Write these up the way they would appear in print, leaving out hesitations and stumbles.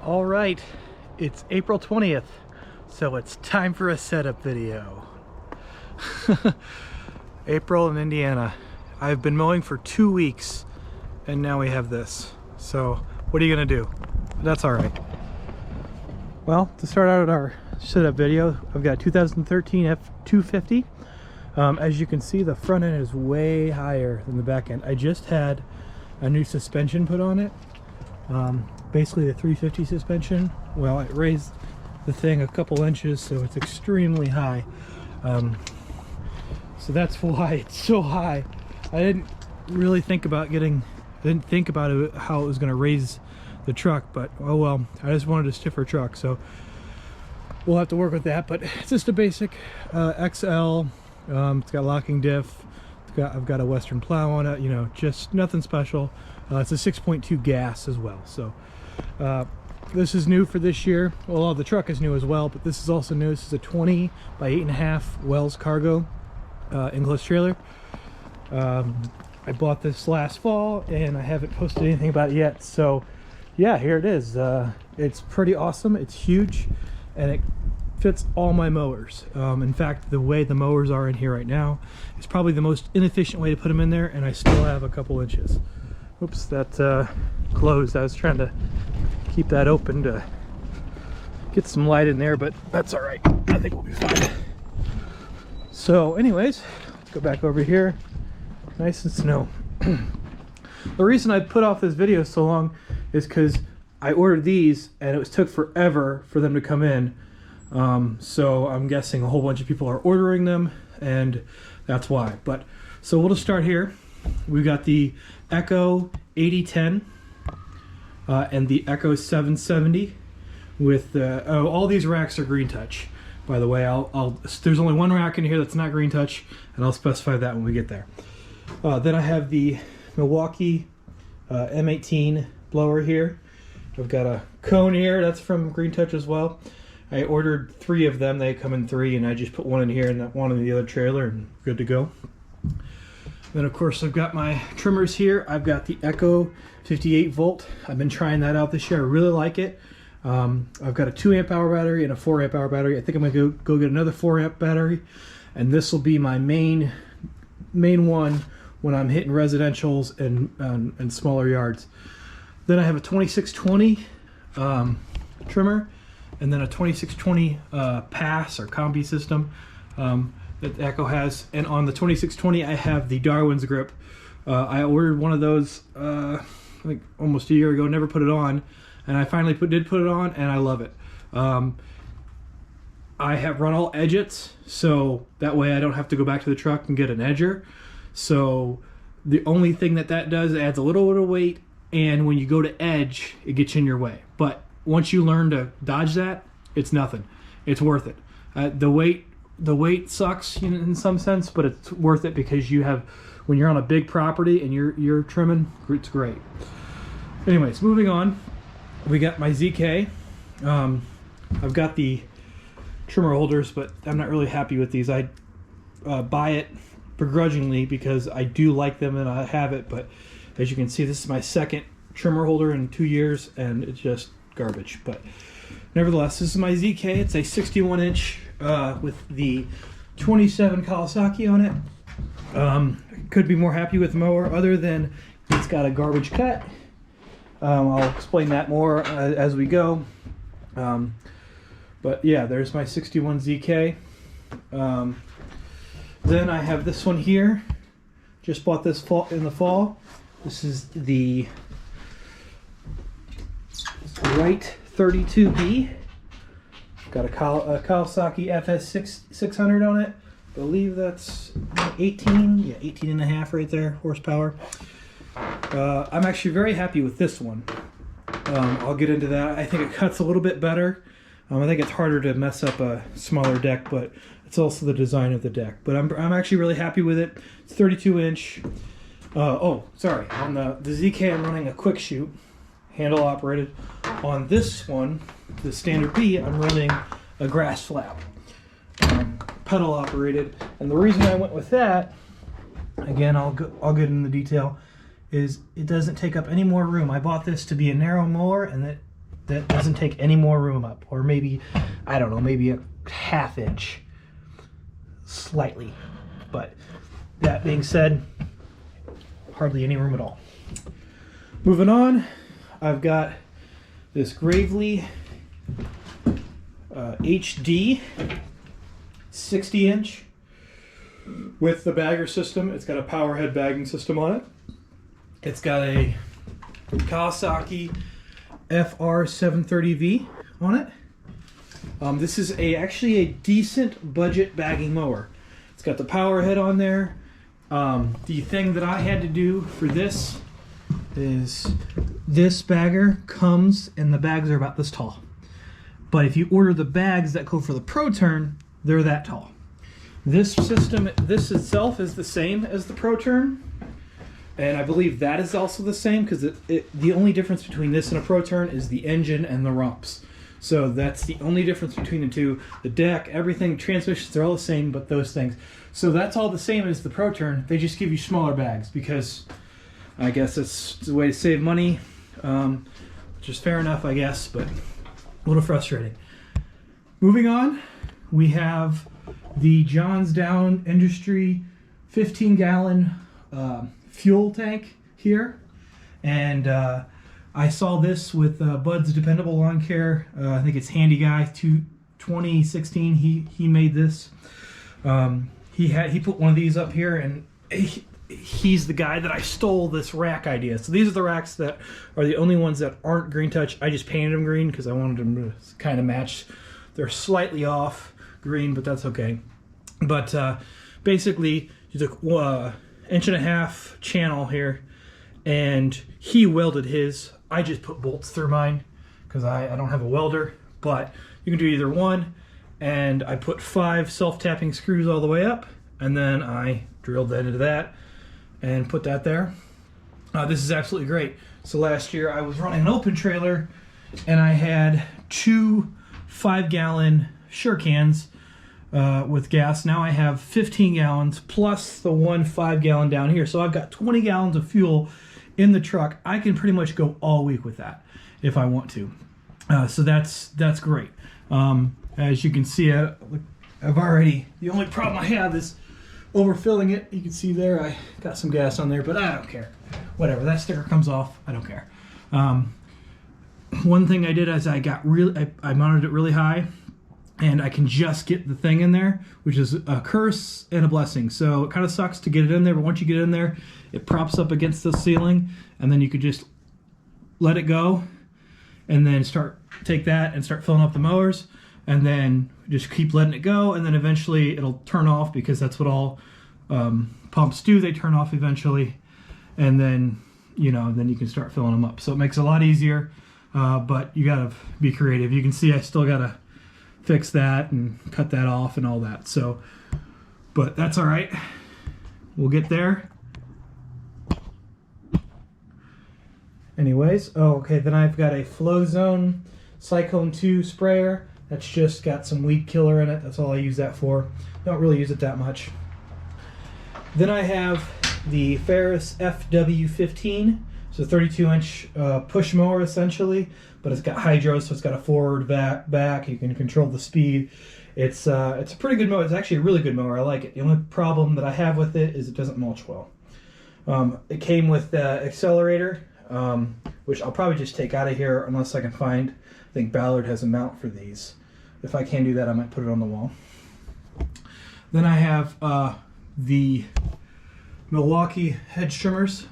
All right, it's April 20th, so it's time for a setup video. April in Indiana. I've been mowing for 2 weeks and now we have this. So what are you gonna do? That's all right. Well, to start out our setup video, I've got 2013 F250. As you can see, the front end is way higher than the back end. I just had a new suspension put on it. Basically the 350 suspension. Well, it raised the thing a couple inches, so it's extremely high. So that's why it's so high. I didn't really think about it, how it was going to raise the truck, but oh well. I just wanted a stiffer truck, so we'll have to work with that. But it's just a basic XL. It's got locking diff. I've got a Western plow on it. You know, just nothing special. It's a 6.2 gas as well. So this is new for this year. Well, the truck is new as well, but this is also new. This is a 20 by 8.5 Wells Cargo English trailer. I bought this last fall and I haven't posted anything about it yet. So yeah, here it is. It's pretty awesome. It's huge and it fits all my mowers. In fact, the way the mowers are in here right now is probably the most inefficient way to put them in there, and I still have a couple inches. Oops, that closed. I was trying to keep that open to get some light in there, but that's all right. I think we'll be fine. So anyways, let's go back over here. Nice and snow. The reason I put off this video so long is because I ordered these and it took forever for them to come in. So I'm guessing a whole bunch of people are ordering them, and that's why. But so we'll just start here. We've got the Echo 8010 and the Echo 770 with all these racks are green touch, by the way. There's only one rack in here that's not green touch, and I'll specify that when we get there. Then I have the Milwaukee M18 blower here. I've got a cone here that's from green touch as well. I ordered 3 of them. They come in 3, and I just put one in here and one in the other trailer, and good to go. Then of course I've got my trimmers here. I've got the Echo 58 volt. I've been trying that out this year. I really like it. I've got a 2 amp hour battery and a 4 amp hour battery. I think I'm gonna go get another 4 amp battery, and this will be my main one when I'm hitting residentials and smaller yards. Then I have a 2620 trimmer, and then a 2620 pass or combi system that Echo has. And on the 2620 I have the Darwin's grip. I ordered one of those I think almost a year ago, never put it on, and I finally did put it on, and I love it. I have run all edgets, so that way I don't have to go back to the truck and get an edger. So the only thing that does, it adds a little bit of weight, and when you go to edge, it gets in your way. But once you learn to dodge that, it's nothing. It's worth it. The weight sucks in some sense, but it's worth it because when you're on a big property and you're trimming, it's great. Anyways, moving on, we got my ZK. I've got the trimmer holders, but I'm not really happy with these. I buy it begrudgingly because I do like them and I have it, but as you can see, this is my second trimmer holder in 2 years, and it's just garbage. But nevertheless, this is my ZK. It's a 61 inch with the 27 Kawasaki on it. Could be more happy with the mower, other than it's got a garbage cut. I'll explain that more as we go. But yeah, there's my 61 ZK. Then I have this one here. Just bought this in the fall. This is the Right 32B. Got a Kawasaki FS600 on it. I believe that's 18 and a half right there, horsepower. I'm actually very happy with this one. I'll get into that. I think it cuts a little bit better. I think it's harder to mess up a smaller deck, but it's also the design of the deck. But I'm actually really happy with it. It's 32 inch. Oh, sorry. On the ZK, I'm running a quick shoot, handle operated. On this one, the standard B, I'm running a grass flap, pedal operated. And the reason I went with that, again, I'll get into detail, is it doesn't take up any more room. I bought this to be a narrow mower, and that doesn't take any more room up, or maybe, I don't know, maybe a ½ inch, slightly. But that being said, hardly any room at all. Moving on, I've got this Gravely HD 60-inch with the bagger system. It's got a power head bagging system on it. It's got a Kawasaki FR730V on it. This is actually a decent budget bagging mower. It's got the power head on there. The thing that I had to do for this is this bagger comes, and the bags are about this tall. But if you order the bags that go for the Pro Turn, they're that tall. This system, this itself is the same as the Pro Turn, and I believe that is also the same, because the only difference between this and a Pro Turn is the engine and the rumps. So that's the only difference between the two. The deck, everything, transmissions, they're all the same, but those things. So that's all the same as the Pro Turn. They just give you smaller bags, because I guess it's a way to save money, which is fair enough, I guess, but a little frustrating. Moving on, we have the Johns Down Industry 15-gallon fuel tank here, and I saw this with Bud's Dependable Lawn Care. I think it's Handy Guy 2016. He made this. He put one of these up here, and he's the guy that I stole this rack idea. So these are the racks that are the only ones that aren't green touch. I just painted them green because I wanted them to kind of match. They're slightly off green, but that's okay. But basically, you took 1.5 inch channel here, and he welded his. I just put bolts through mine because I don't have a welder, but you can do either one. And I put 5 self-tapping screws all the way up, and then I drilled that into that and put that there. This is absolutely great. So last year I was running an open trailer, and I had 2 5-gallon Shurikens with gas. Now I have 15 gallons plus the 1 5-gallon down here. So I've got 20 gallons of fuel in the truck. I can pretty much go all week with that if I want to. So that's great. As you can see, I've already, the only problem I have is overfilling it. You can see there I got some gas on there, but I don't care. Whatever, that sticker comes off, I don't care. One thing I did is I mounted it really high, and I can just get the thing in there, which is a curse and a blessing. So it kind of sucks to get it in there, but once you get it in there, it props up against the ceiling, and then you could just let it go, and then take that and start filling up the mowers, and then just keep letting it go, and then eventually it'll turn off, because that's what all pumps do. They turn off eventually, and then then you can start filling them up. So it makes it a lot easier, but you gotta be creative. You can see I still gotta fix that and cut that off and all that. So, but that's all right. We'll get there. Anyways, okay, then I've got a Flow Zone Cyclone 2 sprayer. That's just got some weed killer in it. That's all I use that for. Don't really use it that much. Then I have the Ferris FW15. It's a 32-inch push mower essentially, but it's got hydro, so it's got a forward back. You can control the speed. It's a pretty good mower. It's actually a really good mower. I like it. The only problem that I have with it is it doesn't mulch well. It came with the accelerator, which I'll probably just take out of here unless I can find. I think Ballard has a mount for these. If I can do that, I might put it on the wall. Then I have the Milwaukee hedge trimmers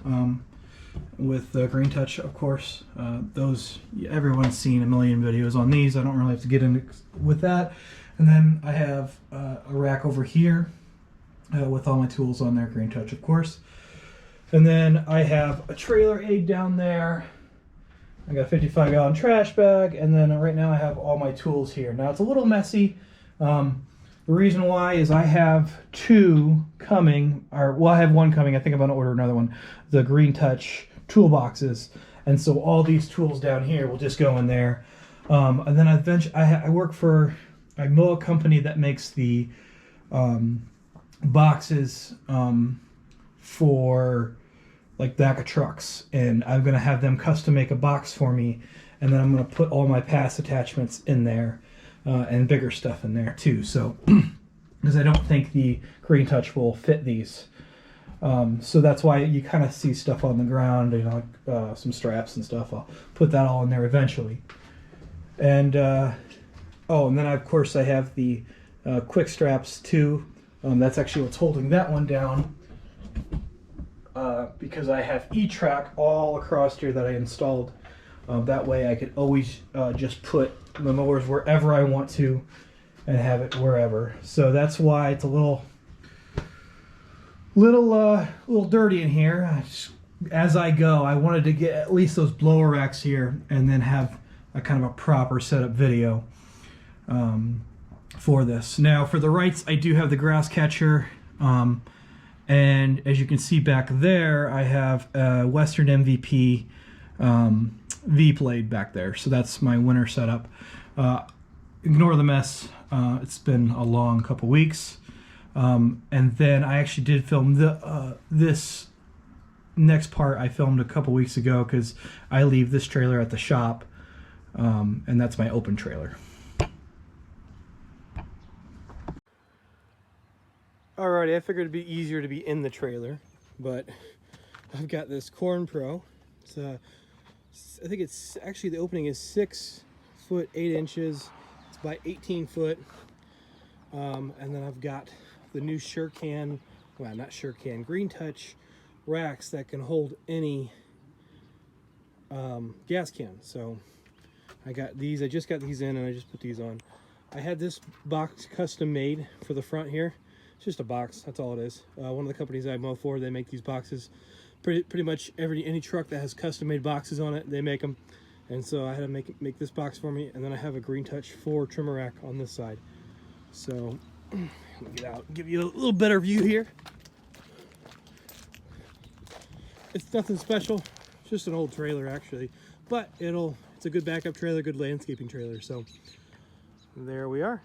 with Green Touch, of course. Those, everyone's seen a million videos on these. I don't really have to get into with that. And then I have a rack over here with all my tools on there, Green Touch, of course. And then I have a trailer aid down there. I got a 55-gallon trash bag, and then right now I have all my tools here. Now it's a little messy. The reason why is I have 2 coming, I have 1 coming. I think I'm going to order another one. The Green Touch toolboxes, and so all these tools down here will just go in there. And then I work for a mow company that makes the boxes for like back of trucks, and I'm gonna have them custom make a box for me, and then I'm going to put all my past attachments in there, and bigger stuff in there too. So, because I don't think the Green Touch will fit these. So that's why you kind of see stuff on the ground, you know, like, some straps and stuff. I'll put that all in there eventually. And oh, and then of course I have the quick straps too. That's actually what's holding that one down, because I have E-Track all across here that I installed. That way I could always just put the mowers wherever I want to and have it wherever. So that's why it's a little dirty in here. As I go, I wanted to get at least those blower racks here and then have a kind of a proper setup video for this. Now for the rights, I do have the grass catcher, and as you can see back there, I have a Western MVP V-Blade back there. So that's my winter setup. Ignore the mess. It's been a long couple weeks. And then I actually did film this next part. I filmed a couple weeks ago because I leave this trailer at the shop, and that's my open trailer. Alrighty, I figured it'd be easier to be in the trailer, but I've got this Corn Pro. It's I think it's actually, the opening is 6 foot 8 inches. It's by 18 foot. And then I've got the new Green Touch racks that can hold any gas can. So I got these. I just got these in and I just put these on. I had this box custom made for the front here. It's just a box, that's all it is. One of the companies I mow for, they make these boxes. Pretty much any truck that has custom made boxes on it, they make them. And so I had to make this box for me, and then I have a Green Touch 4 trimmer rack on this side. So let me get out, give you a little better view here. It's nothing special, it's just an old trailer actually, but it's a good backup trailer, good landscaping trailer. So there we are.